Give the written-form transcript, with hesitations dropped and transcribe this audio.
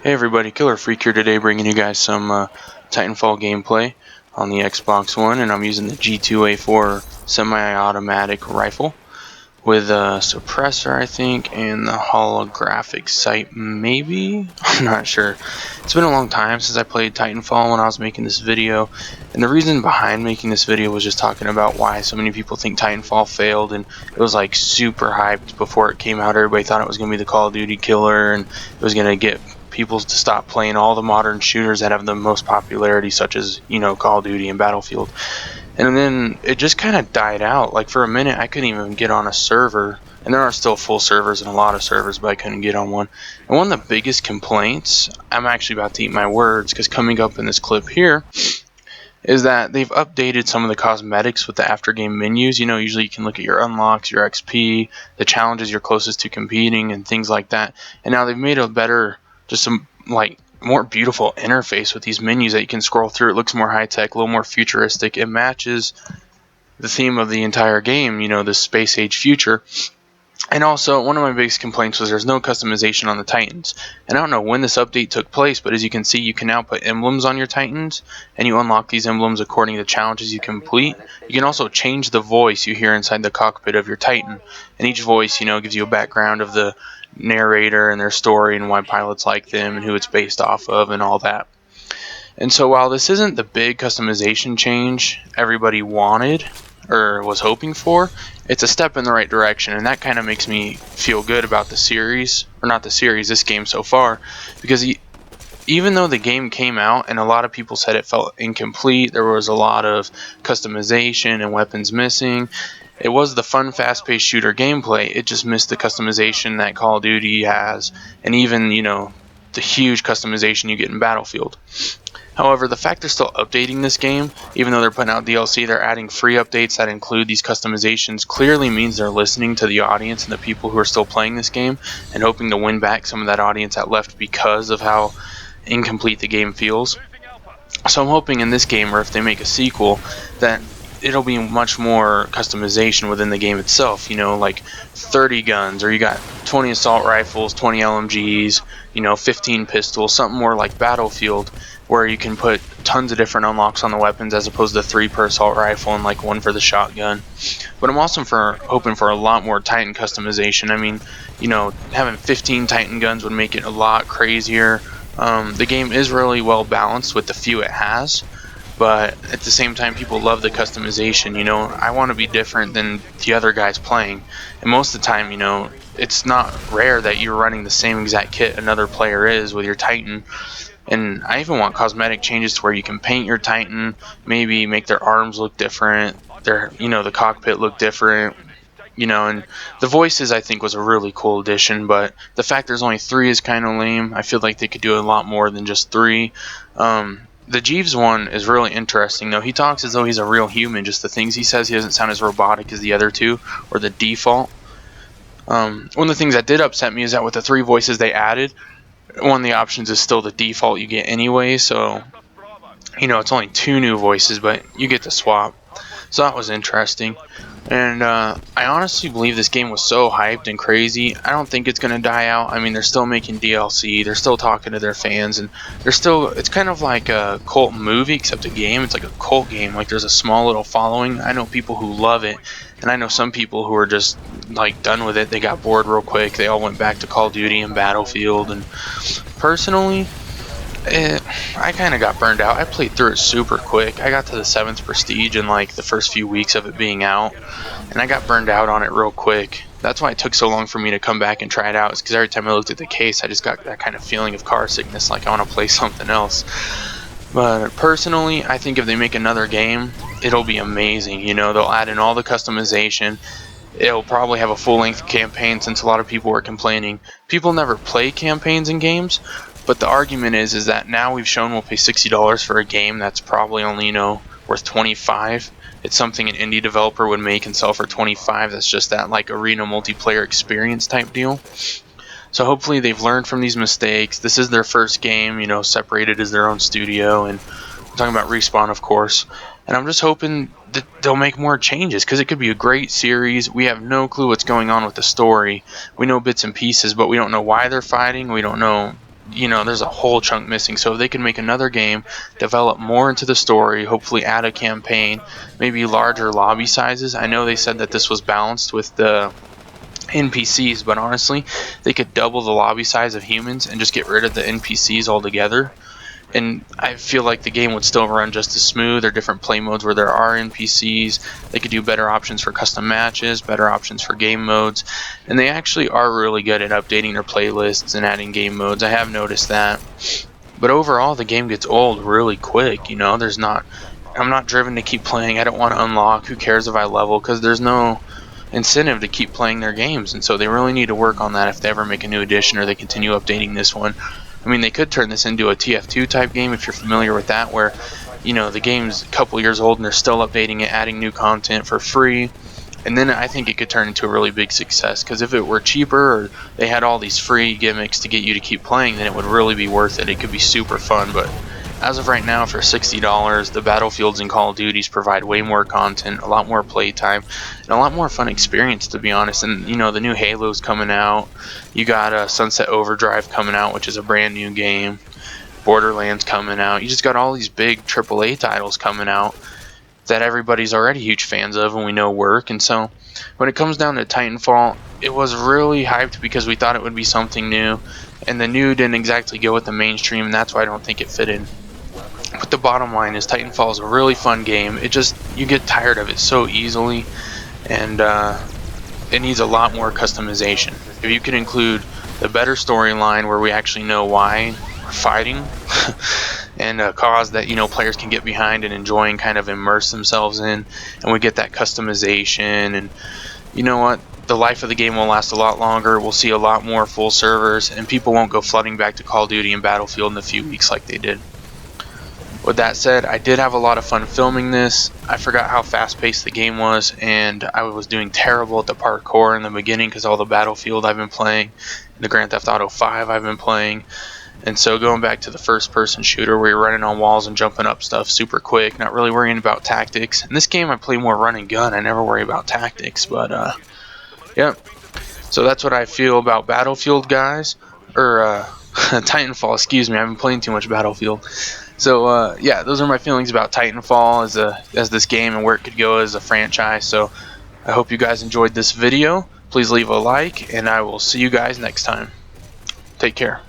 Hey everybody, Killer Freak here today, bringing you guys some Titanfall gameplay on the Xbox One, and I'm using the G2A4 semi-automatic rifle with a suppressor, I think, and the holographic sight, maybe? I'm not sure. It's been a long time since I played Titanfall when I was making this video, and the reason behind making this video was just talking about why so many people think Titanfall failed, and it was like super hyped before it came out. Everybody thought it was going to be the Call of Duty killer, and it was going to get people to stop playing all the modern shooters that have the most popularity, such as, Call of Duty and Battlefield. And then it just kind of died out. Like for a minute, I couldn't even get on a server. And there are still full servers and a lot of servers, but I couldn't get on one. And one of the biggest complaints, I'm actually about to eat my words, because coming up in this clip here, is that they've updated some of the cosmetics with the after game menus. Usually you can look at your unlocks, your XP, the challenges you're closest to competing, and things like that. And now they've made a better, just some more beautiful interface with these menus that you can scroll through. It looks more high tech, a little more futuristic. It matches the theme of the entire game, the space age future. And also, one of my biggest complaints was there's no customization on the Titans. And I don't know when this update took place, but as you can see, you can now put emblems on your Titans, and you unlock these emblems according to the challenges you complete. You can also change the voice you hear inside the cockpit of your Titan, and each voice, gives you a background of the narrator and their story and why pilots like them and who it's based off of and all that. And so while this isn't the big customization change everybody wanted or was hoping for, it's a step in the right direction, and that kind of makes me feel good about the series, or not the series, this game so far, because even though the game came out and a lot of people said it felt incomplete, there was a lot of customization and weapons missing. It was the fun, fast-paced shooter gameplay. It just missed the customization that Call of Duty has, and even, the huge customization you get in Battlefield. However, the fact they're still updating this game, even though they're putting out DLC, they're adding free updates that include these customizations, clearly means they're listening to the audience and the people who are still playing this game, and hoping to win back some of that audience that left because of how incomplete the game feels. So I'm hoping in this game, or if they make a sequel, that it'll be much more customization within the game itself, like 30 guns, or you got 20 assault rifles, 20 LMGs, 15 pistols, something more like Battlefield, where you can put tons of different unlocks on the weapons as opposed to 3 per assault rifle and like 1 for the shotgun. But I'm also hoping for a lot more Titan customization. I mean, having 15 Titan guns would make it a lot crazier. The game is really well balanced with the few it has, but at the same time, people love the customization. I want to be different than the other guys playing, and most of the time, it's not rare that you're running the same exact kit another player is with your Titan. And I even want cosmetic changes to where you can paint your Titan, maybe make their arms look different, the cockpit look different, and the voices I think was a really cool addition, but the fact there's only 3 is kind of lame. I feel like they could do a lot more than just 3. The Jeeves one is really interesting, though. He talks as though he's a real human. Just the things he says, he doesn't sound as robotic as the other 2, or the default. One of the things that did upset me is that with the 3 voices they added, one of the options is still the default you get anyway, so it's only 2 new voices, but you get to swap. So that was interesting. And I honestly believe this game was so hyped and crazy. I don't think it's going to die out. I mean, they're still making DLC. They're still talking to their fans. And it's kind of like a cult movie, except a game. It's like a cult game. Like there's a small little following. I know people who love it. And I know some people who are just like done with it. They got bored real quick. They all went back to Call of Duty and Battlefield. And personally, I kind of got burned out. I played through it super quick. I got to the 7th Prestige in like the first few weeks of it being out, and I got burned out on it real quick. That's why it took so long for me to come back and try it out, is because every time I looked at the case, I just got that kind of feeling of car sickness, like I want to play something else. But personally, I think if they make another game, it'll be amazing. They'll add in all the customization. It'll probably have a full-length campaign, since a lot of people were complaining. People never play campaigns in games, but the argument is that now we've shown we'll pay $60 for a game that's probably only, worth $25. It's something an indie developer would make and sell for $25. That's just that like arena multiplayer experience type deal. So hopefully they've learned from these mistakes. This is their first game, separated as their own studio, and I'm talking about Respawn, of course. And I'm just hoping that they'll make more changes, because it could be a great series. We have no clue what's going on with the story. We know bits and pieces, but we don't know why they're fighting. We don't know there's a whole chunk missing. So if they can make another game, develop more into the story, hopefully add a campaign, maybe larger lobby sizes. I know they said that this was balanced with the NPCs, but honestly, they could double the lobby size of humans and just get rid of the NPCs altogether. And I feel like the game would still run just as smooth. There are different play modes where there are NPCs. They could do better options for custom matches, better options for game modes, and they actually are really good at updating their playlists and adding game modes. I have noticed that. But overall, the game gets old really quick. I'm not driven to keep playing. I don't want to unlock. Who cares if I level? Because there's no incentive to keep playing their games, and so they really need to work on that if they ever make a new edition or they continue updating this one. I mean, they could turn this into a TF2 type game if you're familiar with that, where the game's a couple years old and they're still updating it, adding new content for free, and then I think it could turn into a really big success. Because if it were cheaper or they had all these free gimmicks to get you to keep playing, then it would really be worth it. It could be super fun. But as of right now, for $60, the Battlefields and Call of Duties provide way more content, a lot more playtime, and a lot more fun experience, to be honest. And the new Halo's coming out. You got Sunset Overdrive coming out, which is a brand new game. Borderlands coming out. You just got all these big AAA titles coming out that everybody's already huge fans of and we know work. And so when it comes down to Titanfall, it was really hyped because we thought it would be something new, and the new didn't exactly go with the mainstream, and that's why I don't think it fit in. But the bottom line is Titanfall is a really fun game. You get tired of it so easily, and it needs a lot more customization. If you could include the better storyline where we actually know why we're fighting and a cause that players can get behind and enjoy and kind of immerse themselves in, and we get that customization, and you know what? The life of the game will last a lot longer. We'll see a lot more full servers, and people won't go flooding back to Call of Duty and Battlefield in a few weeks like they did. With that said, I did have a lot of fun filming this. I forgot how fast-paced the game was, and I was doing terrible at the parkour in the beginning because all the Battlefield I've been playing, the Grand Theft Auto 5 I've been playing, and so going back to the first-person shooter where you're running on walls and jumping up stuff super quick, not really worrying about tactics. In this game, I play more run and gun. I never worry about tactics, but yeah. So that's what I feel about Battlefield, guys, or Titanfall. Excuse me, I've been playing too much Battlefield. So yeah, those are my feelings about Titanfall as this game and where it could go as a franchise. So I hope you guys enjoyed this video. Please leave a like, and I will see you guys next time. Take care.